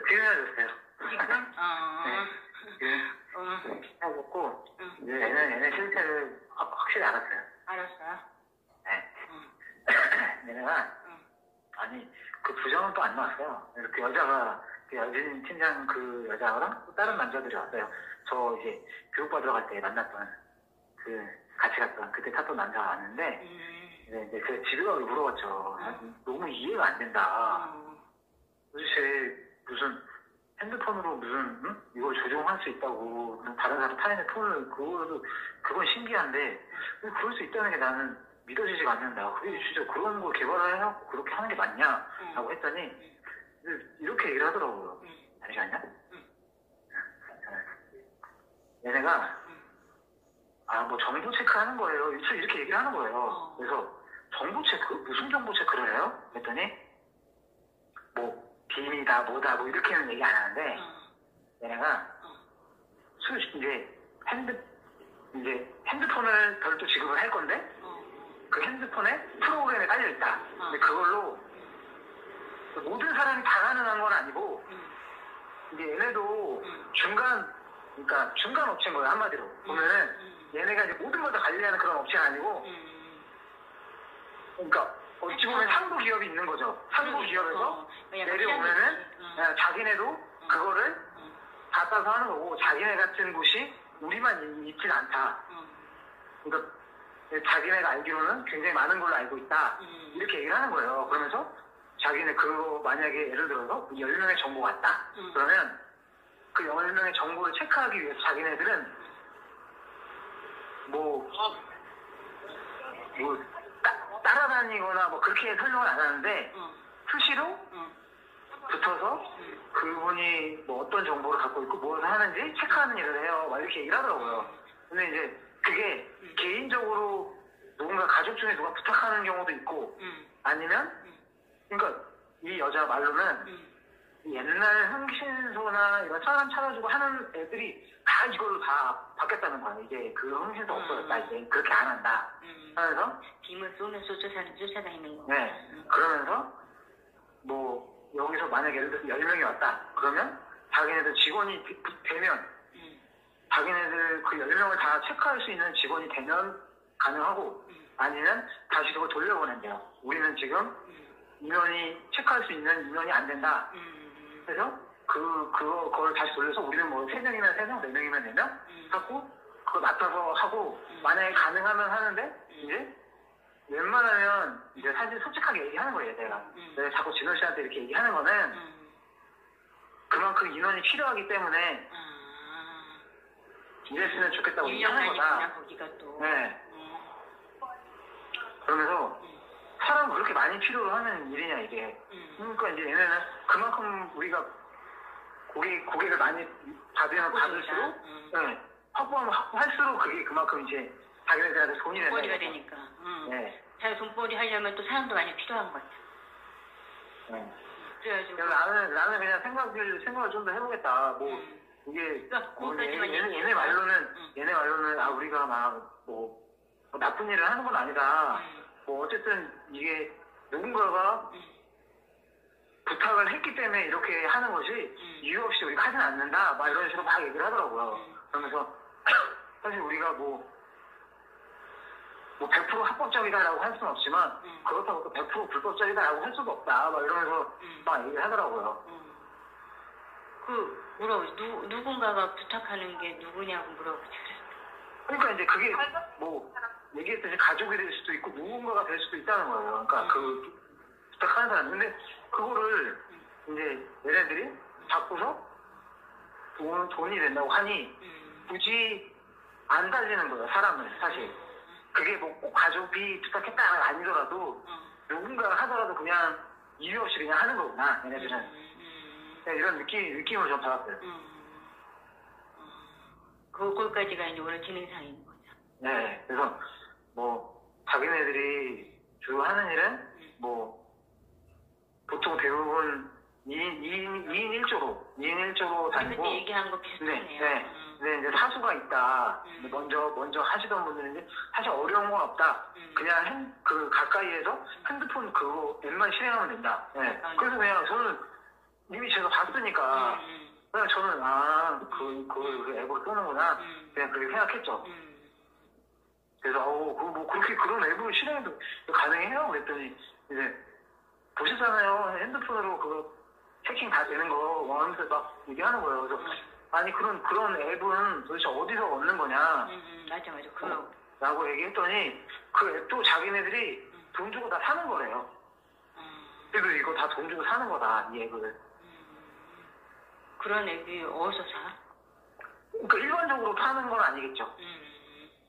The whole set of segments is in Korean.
지금 해줬어요. 지금? 네. 지금 해줬고, 이제 얘네 실체를 확실히 알았어요. 알았어요? 네. 얘네가, 아니, 그 부정은 또 안 나왔어요. 그래서 그 여자가, 그 여진 팀장 그 여자랑 또 다른 남자들이 왔어요. 저 이제 교육받으러 갈 때 만났던, 같이 갔던, 그때 탔던 남자가 왔는데, 이제 그 집에 가서 물어봤죠. 너무 이해가 안 된다. 도대체 무슨 핸드폰으로 무슨 이걸 조종할 수 있다고 다른 사람 타인의 폰을 그건 신기한데 그럴 수 있다는 게 나는 믿어지지가 않는다. 그게 진짜 그런 걸 개발을 해갖고 그렇게 하는 게 맞냐라고 했더니 이렇게 얘기를 하더라고요. 잠시만요. 얘네가 뭐 정보 체크하는 거예요. 이렇게 얘기를 하는 거예요. 그래서 정보 체크? 무슨 정보 체크를 해요? 했더니 뭐 비밀이다 뭐다 뭐 이렇게는 얘기 안 하는데 얘네가 이제 핸드폰을 별도 지급을 할 건데 그 핸드폰에 프로그램에 깔려 있다. 근데 그걸로 모든 사람이 다 가능한 건 아니고 이제 얘네도 그러니까 중간 업체인 거예요. 한마디로 보면은 얘네가 이제 모든 걸 다 관리하는 그런 업체가 아니고 그러니까 어찌 보면 상부 기업이 있는 거죠. 상부 기업에서 내려오면은 자기네도 그거를 받아서 하는 거고 자기네 같은 곳이 우리만 있진 않다. 그러니까 자기네가 알기로는 굉장히 많은 걸로 알고 있다. 이렇게 얘기를 하는 거예요. 그러면서 자기네 그거 만약에 예를 들어서 10명의 정보가 왔다. 그러면 그 10명의 정보를 체크하기 위해서 자기네들은 따라다니거나 뭐 그렇게 설명을 안 하는데 수시로 붙어서 그분이 뭐 어떤 정보를 갖고 있고 무엇을 하는지 체크하는 일을 해요. 막 이렇게 얘기를 하더라고요. 근데 이제 그게 개인적으로 누군가 가족 중에 누가 부탁하는 경우도 있고 아니면 그러니까 이 여자 말로는 옛날 흥신소나 이런 사람 찾아주고 하는 애들이 다 이걸로 다 바뀌었다는 거야. 이제 그 흥신소 없어졌다. 이제 그렇게 안 한다. 하면서 빔을 쏘면서 쫓아다니는 거. 네. 그러면서 뭐 여기서 만약에 예를 들어서 10명이 왔다. 그러면 자기네들 직원이 되면 자기네들 그 10명을 다 체크할 수 있는 직원이 되면 가능하고 아니면 다시 그거 돌려보낸대요. 우리는 지금 인원이 체크할 수 있는 인원이 안 된다. 그래서 그걸 다시 돌려서 우리는 뭐 3명이면 3명, 4명이면 4명 하고 그거 맡아서 하고 만약에 가능하면 하는데 이제 웬만하면 이제 사실 솔직하게 얘기하는 거예요. 내가 자꾸 진호 씨한테 이렇게 얘기하는 거는 그만큼 인원이 필요하기 때문에 이랬으면 좋겠다고 얘기하는 거다. 거기가 또. 네. 그러면서 사람 그렇게 많이 필요로 하는 일이냐 이게. 그러니까 이제 얘네는 그만큼 우리가 고객을 많이 받으면 받을수록 확보하면 확보할수록 그게 그만큼 이제 자기네들한테 돈이 돈벌이가 되니까. 네. 자기 돈벌이 하려면 또 사람도 많이 필요한 것 같아. 네. 그래가지고. 나는 그냥 생각을 좀 더 해보겠다. 이게 얘네 말로는 우리가 막 나쁜 일을 하는 건 아니다. 어쨌든 이게 누군가가 부탁을 했기 때문에 이렇게 하는 것이 이유 없이 우리가 하진 않는다. 막 이런 식으로 막 얘기를 하더라고요. 그러면서 사실 우리가 100% 합법적이다라고 할 수는 없지만 그렇다고 또 100% 불법적이다라고 할 수도 없다. 막 이러면서 막 얘기를 하더라고요. 누군가가 부탁하는 게 누구냐고 물어보지 그랬어. 그러니까 이제 그게 얘기했듯이 가족이 될 수도 있고 누군가가 될 수도 있다는 거예요. 그러니까 그 부탁하는 사람. 근데 그거를 이제 얘네들이 받고서 돈이 된다고 하니 굳이 안 달리는 거예요. 사람을 사실. 그게 꼭 가족이 부탁했다가 아니더라도 누군가가 하더라도 그냥 이유 없이 그냥 하는 거구나. 얘네들은. 이런 느낌을 좀 받았어요. 그거까지가 이제 오늘 진행상인 거죠. 네. 그래서 자기네들이 주로 하는 일은 보통 대부분 2인 1조로 우리 다니고. 그때 얘기한 거 비슷하네요. 네. 근데 이제 사수가 있다. 먼저 하시던 분들은 사실 어려운 건 없다. 그냥 그 가까이에서 핸드폰 그거 앱만 실행하면 된다. 네. 그래서 그냥 저는 이미 제가 봤으니까 그냥 저는 그 앱을 끄는구나. 그냥 그렇게 생각했죠. 그래서 뭐 그렇게 그런 앱을 실행해도 가능해요? 그랬더니 이제 보시잖아요. 핸드폰으로 그거 해킹 다 되는 거 하면서 막 얘기하는 거예요. 그래서 아니 그런 앱은 도대체 어디서 얻는 거냐? 맞아. 그거. 라고 얘기했더니 그 앱도 자기네들이 돈 주고 다 사는 거래요. 그래도 이거 다 돈 주고 사는 거다, 이 앱을. 그런 앱이 어디서 사? 그러니까 일반적으로 파는 건 아니겠죠.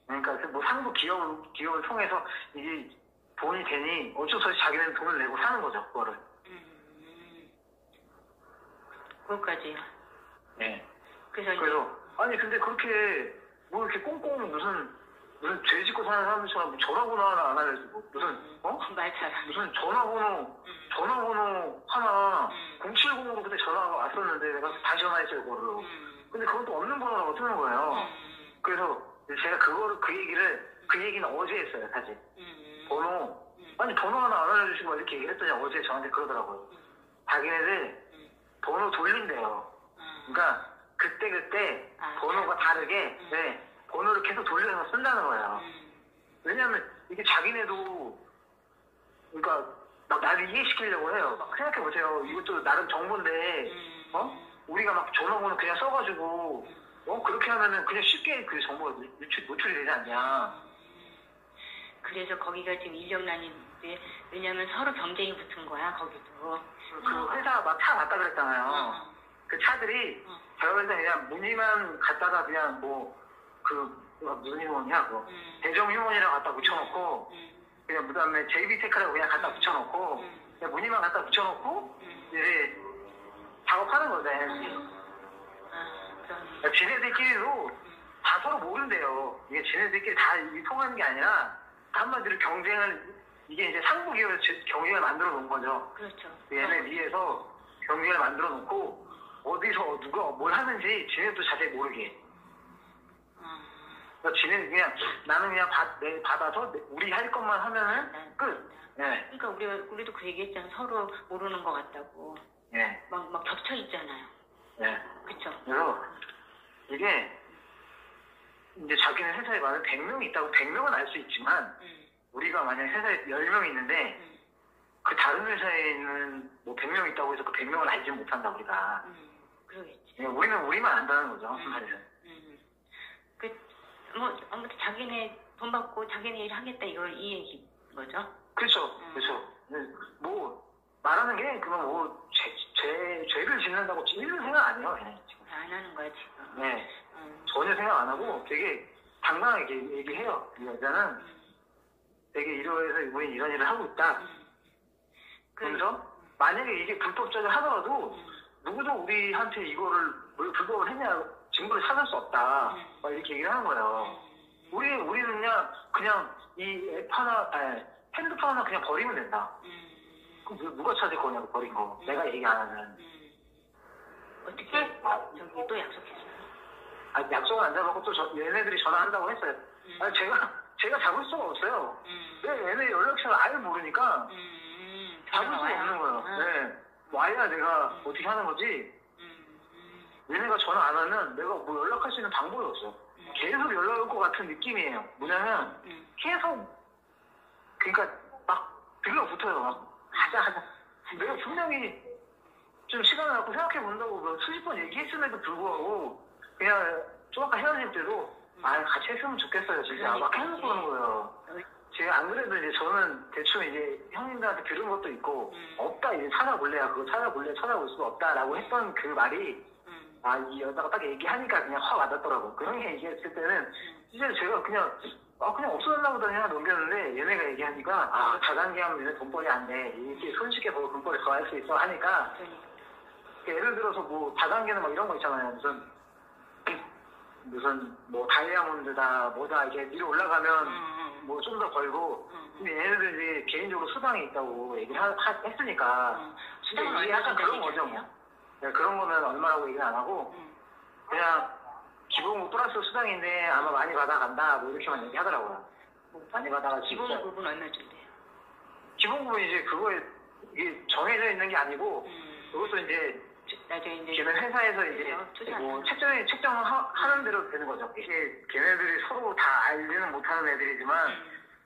그러니까 뭐 상부 기업을 통해서 이게 돈이 되니 어쩔 수 없이 자기네는 돈을 내고 사는 거죠, 그거를. 그것까지요. 네. 그래서 아니 근데 그렇게 뭐 이렇게 꽁꽁 무슨 죄 짓고 사는 사람들처럼 뭐 전화번호 안 알려주고 무슨 말처럼 무슨 전화번호 하나 070으로 그때 전화가 왔었는데 내가 다시 전화했어요 그거를. 근데 그건 또 없는 번호라고 뜨는 거예요. 그래서 제가 그 얘기는 어제 했어요 사실. 번호 하나 안 알려주시고 이렇게 얘기를 했더니 어제 저한테 그러더라고요. 자기네들 번호 돌린대요. 그러니까 그때 번호가 다르게 번호를 계속 돌려서 쓴다는 거예요. 왜냐하면 이게 자기네도 그러니까 막 나를 이해시키려고 해요. 막 생각해보세요. 이것도 나름 정보인데 우리가 막 전화번호 그냥 써가지고 그렇게 하면은 그냥 쉽게 그 정보가 노출이 되지 않냐. 그래서 거기가 지금 인력난인데 왜냐면 서로 경쟁이 붙은 거야 거기도. 그 회사 막 차 왔다 그랬잖아요. 그 차들이 제가 볼 때 그냥 문의만 갖다가 그냥 무슨 휴먼이야 그거 대정 휴먼이라고 갖다 붙여놓고 그냥 그다음에 JB테크라고 그냥 갖다 붙여놓고 그냥 문의만 갖다 붙여놓고 이제 작업하는 거죠. 그러니까 지네들끼리도 다 서로 모른대요. 이게 지네들끼리 다 통하는 게 아니라 한마디로 이게 이제 상부 기업에서 경쟁을 만들어 놓은 거죠. 그렇죠. 얘네 위에서 경쟁을 만들어 놓고 어디서 누가 뭘 하는지 지네도 자세히 모르게. 그러니까 지네는 그냥 나는 그냥 받아서 우리 할 것만 하면은 끝. 네. 그러니까 우리도 그 얘기했잖아. 서로 모르는 것 같다고. 네. 막 겹쳐 있잖아요. 네. 그렇죠. 그래서 이게 이제 자기는 회사에 만약 100명이 있다고 100명은 알 수 있지만 우리가 만약 회사에 10명 있는데 그 다른 회사에 있는 뭐 100명 있다고 해서 그 100명을 알지 못한다 우리가. 그러겠지. 우리는 우리만 안다는 거죠. 말해서. 아무튼 자기네 돈 받고 자기네 일 하겠다 이 얘기 거죠? 그렇죠. 그렇죠. 뭐 말하는 게 그건 뭐 죄를 짓는다고 이런 생각 안 해요. 지금. 안 하는 거야 지금. 네. 전혀 생각 안 하고 되게 당당하게 얘기해요. 이 여자는 되게 이러해서 우린 이런 일을 하고 있다. 그래서 만약에 이게 불법적이 하더라도 누구도 우리한테 이거를 왜 불법을 했냐 증거를 찾을 수 없다. 막 이렇게 얘기를 하는 거예요. 우리는 그냥 이 앱 하나, 핸드폰 하나 그냥 버리면 된다. 그럼 누가 찾을 거냐고 버린 거. 내가 얘기 안 하면. 어떻게 저기 또 약속했어요? 약속을 안 잡았고 또 얘네들이 전화한다고 했어요. 제가 잡을 수가 없어요. 왜 얘네 연락처를 아예 모르니까 잡을 수가 없는 거예요. 네. 와야 내가 어떻게 하는 거지. 얘네가 전화 안 하면 내가 뭐 연락할 수 있는 방법이 없어. 계속 연락 올 것 같은 느낌이에요. 뭐냐면 계속 그러니까 막 들러붙어요. 막 하자. 내가 분명히 좀 시간을 갖고 생각해 본다고 뭐 수십 번 얘기했음에도 불구하고 그냥 좀 아까 헤어질 때도 같이 했으면 좋겠어요 진짜 막 계속 그러는 거예요. 제가 안 그래도 이제 저는 대충 이제 형님들한테 들은 것도 있고 없다 이제 찾아볼래야 그거 찾아볼 수가 없다라고 했던 그 말이 이 여자가 딱 얘기하니까 그냥 확 와닿더라고. 그 형이 얘기했을 때는 진짜 제가 그냥 없어졌나 보다 그냥 넘겼는데 얘네가 얘기하니까 다단계 하면 얘네 돈벌이 안 돼. 이렇게 손쉽게 벌고 돈벌이 더 할 수 있어 하니까 예를 들어서 뭐 다단계는 막 이런 거 있잖아요. 무슨 뭐 다이아몬드다 뭐다 이게 위로 올라가면 뭐 좀 더 벌고 근데 얘네들 이제 개인적으로 수당이 있다고 얘기를 했으니까 수당은 이게 얼마 약간 그런 준다는 거죠, 얘기예요? 뭐. 네, 그런 거는 얼마라고 얘기 안 하고, 그냥, 기본 플러스 수당인데 아마 많이 받아간다, 뭐 이렇게만 얘기하더라고요. 많이 받아가지고. 기본급은 얼마 준대요? 기본급은 이제 그거에, 이게 정해져 있는 게 아니고, 그것도 이제, 나중에 이제 걔네 회사에서 이제 뭐 책정하는 대로 되는 거죠. 이게 걔네들이 서로 다 알지는 못하는 애들이지만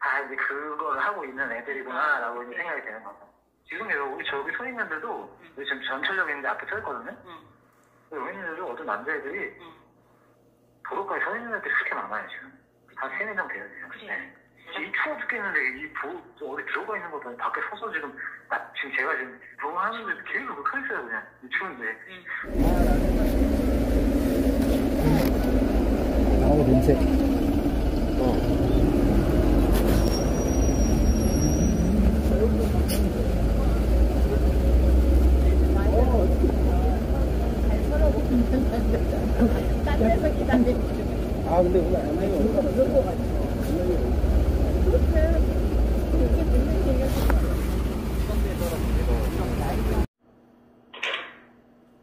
다 이제 그걸 하고 있는 애들이구나라고 이제 생각이 되는 거죠. 지금 여기 저기 서 있는데도 지금 전철역에 있는데 앞에 서 있거든요. 여기 있는데도 어떤 남자애들이 도로가에 서 있는 애들이 그렇게 많아요 지금. 한 3-4명 돼요 지금. 그래. 네. 이 추워 죽겠는데 이 어디 들어가 있는 것도 아니고 밖에 서서 지금 지금 제가 지금 방어하는데 계속 서 있어요 그냥 이 추운데. 아우 냄새. 아 근데 오늘 안 해요. 그런 거 같아.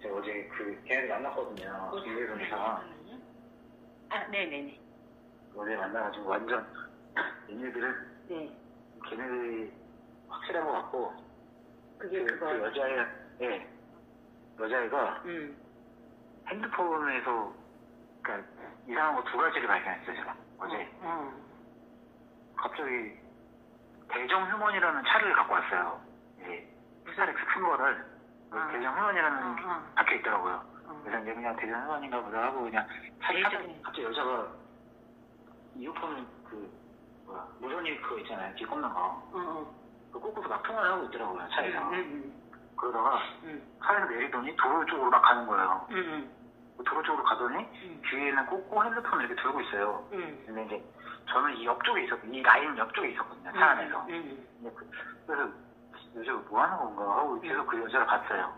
제가 어제 걔네들 만났거든요. 김대선이가. 아, 네네네. 어제 만나가지고 완전 얘네들은 네. 걔네들이 확실한 것 같고 그게 그거. 그 여자애가 핸드폰에서 그러니까 이상한 거 2가지를 발견했어요 제가 어제. 갑자기 대정 휴먼이라는 차를 갖고 왔어요. 이제 스타렉스 큰 거를 대정 휴먼이라는 게 박혀 있더라고요. 그래서 이제 그냥 대정 휴먼인가 보다 하고 그냥 차를 타고 갑자기 여자가 이어폰을 무선이 그거 있잖아요. 뒤에 꼽는 거. 그 꽂고서 막 통화를 하고 있더라고요 차에서. 그러다가 차에서 내리더니 도로 쪽으로 막 가는 거예요. 도로 쪽으로 가더니 귀에는 꽂고 핸드폰을 이렇게 들고 있어요. 근데 이제 저는 이 옆쪽에 이 라인 옆쪽에 있었거든요, 차 안에서. 그래서 여자가 뭐 하는 건가 하고 계속 그 여자를 봤어요.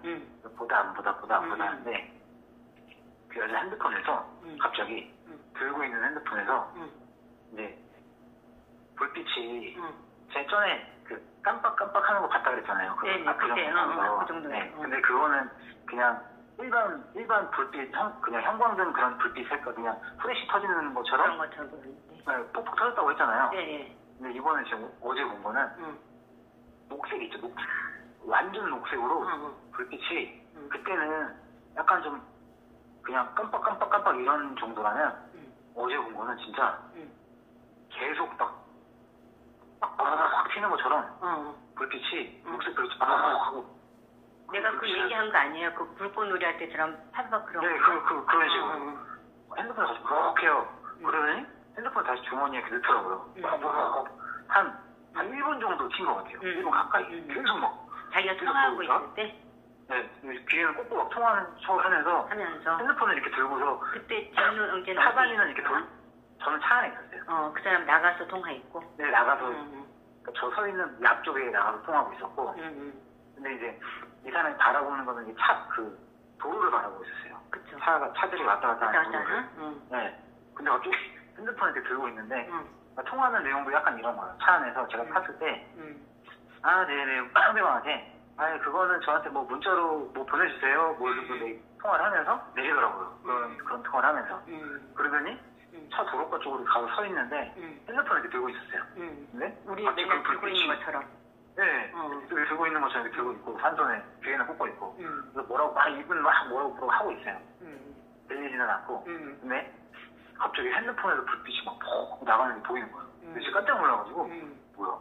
보다 안 보다 하는데 그 여자 핸드폰에서 갑자기 들고 있는 핸드폰에서 이제 불빛이 제 전에 그 깜빡깜빡 하는 거 봤다 그랬잖아요. 네, 그 정도. 네, 근데 그거는 그냥 일반 불빛, 그냥 형광등 그런 불빛일까 그냥 프레시 터지는 것처럼 그런 것처럼. 네, 폭폭 터졌다고 했잖아요. 네. 근데 이번에 지금 어제 본 거는 녹색 있죠, 완전 녹색으로 불빛이 그때는 약간 좀 그냥 깜빡 이런 정도라면 어제 본 거는 진짜 계속 막 튀는 것처럼 불빛이 녹색 불빛이 막 하고. 내가 그 얘기한 거 아니에요? 그 불꽃놀이 할 때처럼 파박 그런 거. 네, 그런 식으로. 핸드폰을 다시 그렇게 해요. 그러더니 핸드폰 다시 주머니에 이렇게 넣더라고요. 한 1분 정도 튄 것 같아요. 1분 가까이. 계속 막. 자기가 통화하고 있을 때? 네, 귀에는 꽂고 막 통화하는 척 하면서 핸드폰을 이렇게 들고서 그때 저는 언제나 차단이는 이렇게 저는 차 안에 있었어요. 그 사람 나가서 통화했고. 네, 나가서 저 서 있는 앞쪽에 나가서 통화하고 있었고. 근데 이제 이 사람이 바라보는 거는 도로를 바라보고 있었어요. 그쵸. 차들이 왔다 갔다 하는 도로를. 네. 근데 갑자기 핸드폰을 이렇게 들고 있는데 통화하는 내용도 약간 이런 거예요. 차 안에서 제가 탔을 때 네네 상대방한테 그거는 저한테 뭐 문자로 뭐 보내주세요. 뭐 통화를 하면서 내리더라고요. 그런 통화를 하면서. 그러더니 차 도로가 쪽으로 가서 서 있는데 핸드폰을 이렇게 들고 있었어요. 근데 우리 맨날 들고 있는 것처럼. 네, 들고 있는 것처럼 이렇게 들고 있고 한 손에 귀에는 꽂고 있고 그래서 뭐라고 막 입은 막 뭐라고 하고 있어요. 들리지는 않고. 근데 갑자기 핸드폰에서 불빛이 막 푹 나가는 게 보이는 거예요. 그래서 깜짝 놀라가지고 뭐야.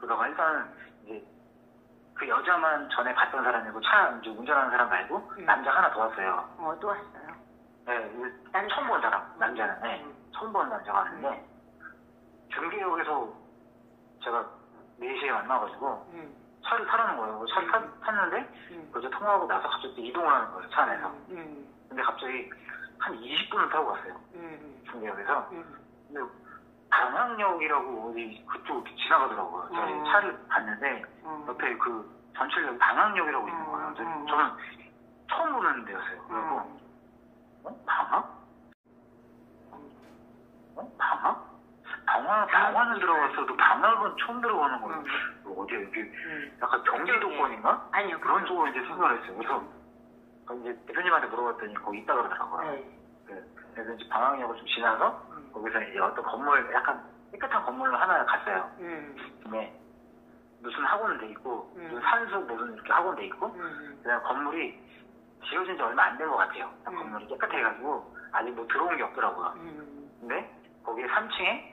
그러다가 일단은 이제 그 여자만 전에 봤던 사람이고 차 이제 운전하는 사람 말고 남자 하나 더 왔어요. 또 왔어요? 네, 처음 본 사람 남자는. 네, 처음 본 남자가 왔는데 중계역에서 제가 4시에 만나가지고 차를 타라는 거예요. 차를 탔는데 어제 통화하고 나서 갑자기 이동을 하는 거예요. 차 안에서. 근데 갑자기 한 20분을 타고 갔어요. 중계역에서. 근데 방학역이라고 어디 그쪽 지나가더라고요. 저희 차를 봤는데 옆에 그 전철역 방학역이라고 있는 거예요. 저는 처음 보는 데였어요. 그리고 방학? 방학? 방학은 들어갔어도 방학은 처음 들어가는 거예요. 뭐 어디야 여기 약간 경기도권인가? 아니요. 그런 쪽으로 이제 생각을 했어요. 그래서 이제 대표님한테 물어봤더니 거기 있다 그러더라고요. 네. 그래서 이제 방학역을 좀 지나서 거기서 이제 어떤 건물, 약간 깨끗한 건물로 하나 갔어요. 근데 무슨 학원은 돼 있고, 무슨 산수 무슨 이렇게 학원 돼 있고, 그냥 건물이 지어진 지 얼마 안 된 것 같아요. 건물이 깨끗해가지고 아직 뭐 들어온 게 없더라고요. 근데 거기에 3층에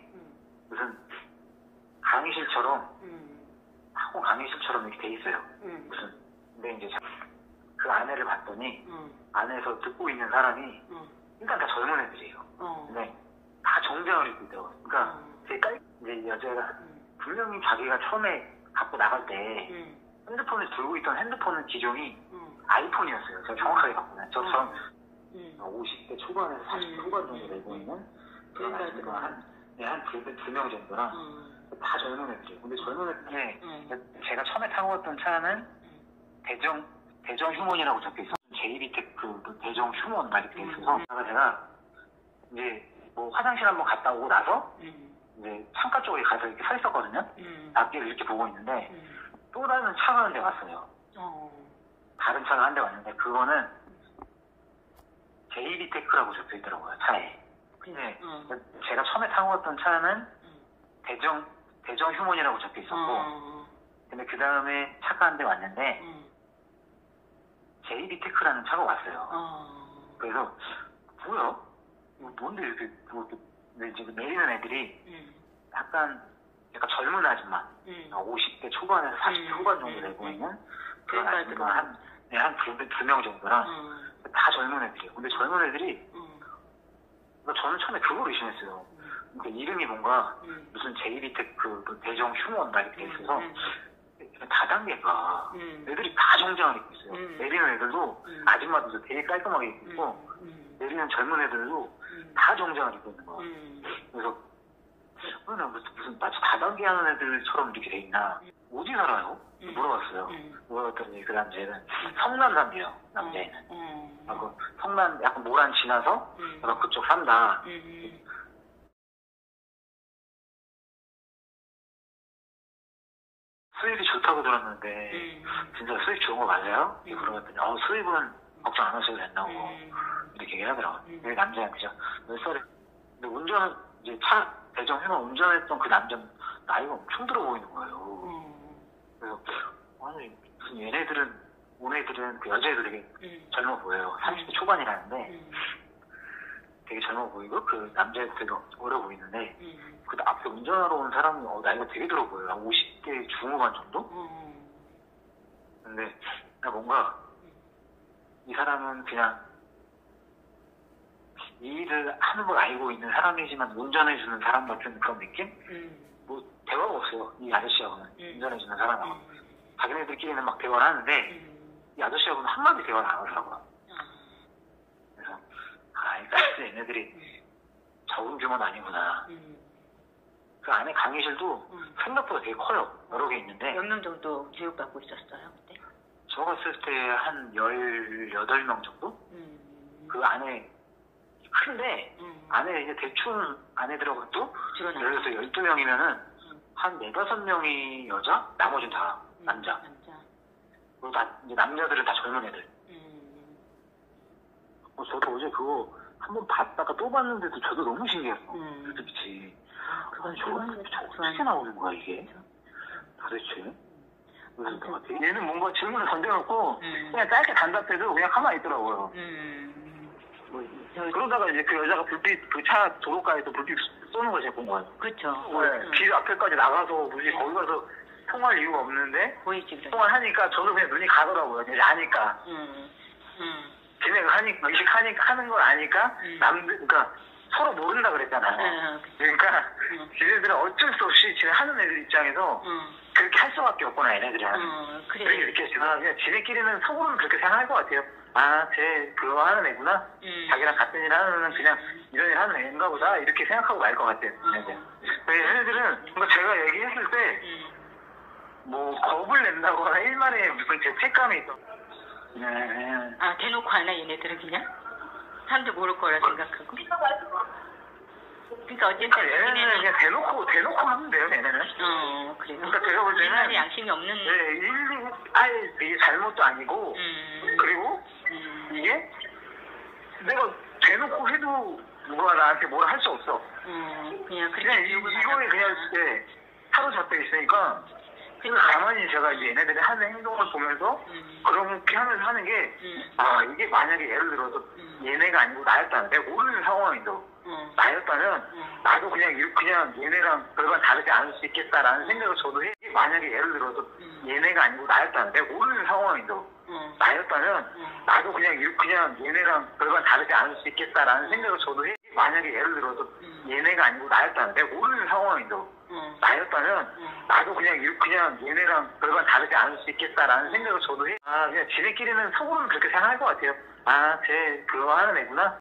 무슨 강의실처럼 학원 강의실처럼 이렇게 돼 있어요. 무슨 근데 이제 그 안에를 봤더니 안에서 듣고 있는 사람이 일단 다 젊은 애들이에요. 근데 다 정장을 입고 있더라고요. 그러니까 이제 여자가 분명히 자기가 처음에 갖고 나갈 때 핸드폰을 들고 있던 핸드폰은 기종이 아이폰이었어요. 제가 정확하게 봤거든요. 저처럼 50대 초반에서 40대 후반 정도 되고 있는 그런 아이가 한 2명 정도라 다 젊은 애들이에요. 근데 젊은 애들이 제가 처음에 타고 갔던 차는 대정 휴먼이라고 적혀 있어. JB테크 대정 휴먼 막 이렇게 있어서 제가 이제 뭐 화장실 한번 갔다 오고 나서 이제 창가 쪽에 가서 이렇게 서 있었거든요. 앞뒤를 이렇게 보고 있는데 또 다른 차가 한 대 왔어요. 다른 차가 한 대 왔는데 그거는 JB테크라고 적혀 있더라고요, 차에. 근데 제가 처음에 타고 갔던 차는 대정 휴먼이라고 적혀 있었고 근데 그 다음에 차가 한 대 왔는데 JB테크라는 차가 왔어요. 그래서 뭐야? 뭔데 이렇게 근데 지금 내리는 애들이 약간 젊은 아줌마 50대 초반에서 40대 후반 정도 되고 있는 그런 아줌마 한 2명 정도랑 다 젊은 애들이에요. 근데 젊은 애들이 저는 처음에 그걸 의심했어요. 그 이름이 뭔가 무슨 JB테크 대정 휴먼 막 이렇게 있어서 다단계가 애들이 다 정장을 입고 있어요. 내리는 애들도 아줌마들도 되게 깔끔하게 입고 있고 내리는 젊은 애들도 다 정장을 입고 있는 거야. 그래서 무슨 마치 다단계 하는 애들처럼 이렇게 돼 있나? 어디 살아요? 물어봤어요. 물어봤더니 그 남자애는 성남 산대요. 남자애는. 성남 약간 모란 지나서 약간 그쪽 산다. 수입이 좋다고 들었는데 진짜 수입 좋은 거 맞아요? 물어봤더니 수입은 걱정 안 하셔도 된다고 이렇게 얘기하더라고요. 그 남자한테 몇 살에 근데 운전은 이제 차 대정 휴먼 운전했던 그 남자는 나이가 엄청 들어 보이는 거예요. 그래서 아니 무슨 얘네들은 그 여자애도 되게 젊어 보여요. 30대 초반이라는데 되게 젊어 보이고 그 남자애도 되게 어려 보이는데 그 앞에 운전하러 온 사람이 나이가 되게 들어 보여요. 50대 중후반 정도? 근데 뭔가 이 사람은 그냥 이 일을 하는 걸 알고 있는 사람이지만 운전해주는 사람 같은 그런 느낌? 뭐 대화가 없어요. 이 아저씨하고는 운전해주는 사람하고 자기네들끼리는 막 대화를 하는데 이 아저씨하고는 한마디 대화를 안 하더라고요. 그래서 일단 얘네들이 적은 규모는 아니구나. 그 안에 강의실도 생각보다 되게 커요. 여러 개 있는데 몇 명 정도 교육받고 있었어요 그때? 저 갔을 때 한 18명 정도? 그 안에 큰데 안에 이제 대충 안에 들어가도 예를 들어서 12명이면은 한 4-5명이 여자, 나머지는 다 남자. 그리고 이제 남자들은 다 젊은 애들. 저도 어제 그거 한번 봤다가 또 봤는데도 저도 너무 신기했어. 그치. 아니 저거 어떻게 나오는 거야 이게? 도대체? 얘는 뭔가 질문을 던져놓고 그냥 짧게 단답해도 그냥 가만히 있더라고요. 그러다가 이제 그 여자가 그 차 도로가에서 불빛 쏘는 걸 제가 본 거예요. 그렇죠. 길 앞에까지 나가서 거기 가서 통화할 이유가 없는데 통화를 하니까 저도 그냥 눈이 가더라고요. 이제 아니까. 걔네가 하는 걸 아니까 그러니까 서로 모른다 그랬잖아요. 그러니까 지네들은 어쩔 수 없이 지네 하는 애들 입장에서 그렇게 할 수밖에 없구나 얘네들은. 그렇게 느꼈지만 그냥 지네끼리는 속으로는 그렇게 생각할 것 같아요. 쟤 그거 하는 애구나. 자기랑 같은 일 하는 애는 그냥 이런 일 하는 애인가 보다 이렇게 생각하고 말 것 같아요. 얘네들은 뭔가 제가 얘기했을 때 뭐 겁을 낸다거나 일말에 무슨 죄책감이 있어. 대놓고 하나 얘네들은 그냥 사람들 모를 거라 생각하고. 그러니까 어쨌든 그러니까 얘네는 얘네는 그냥 대놓고 하면 돼요, 얘네는. 그래요. 그러니까 제가 볼 때는 인간에 양심이 없는. 네, 일일이 아예 이게 잘못도 아니고 그리고 이게 내가 대놓고 해도 누가 나한테 뭐라 할 수 없어. 그냥 그냥 이거에 그냥 네, 사로잡혀 있으니까 그래서 가만히 제가 이제 얘네들이 하는 행동을 보면서 그렇게 하면서 하는 게 이게 만약에 예를 들어서 얘네가 아니고 나였다면 내가 모르는 상황에서 나였다면 나도 그냥 얘네랑 별반 다르지 않을 수 있겠다라는 생각을 저도 해. 만약에 예를 들어서 얘네가 아니고 나였다면 내가 모르는 상황에서 나였다면 나도 그냥 얘네랑 별반 다르지 않을 수 있겠다라는 생각을 저도 해. 만약에 예를 들어서 얘네가 아니고 나였다면 내가 모르는 상황에서 나였다면 나도 그냥 얘네랑 별반 다르지 않을 수 있겠다라는 생각을 저도 해. 그냥 지네끼리는 속으로는 그렇게 생각할 것 같아요. 쟤 그거 하는 애구나.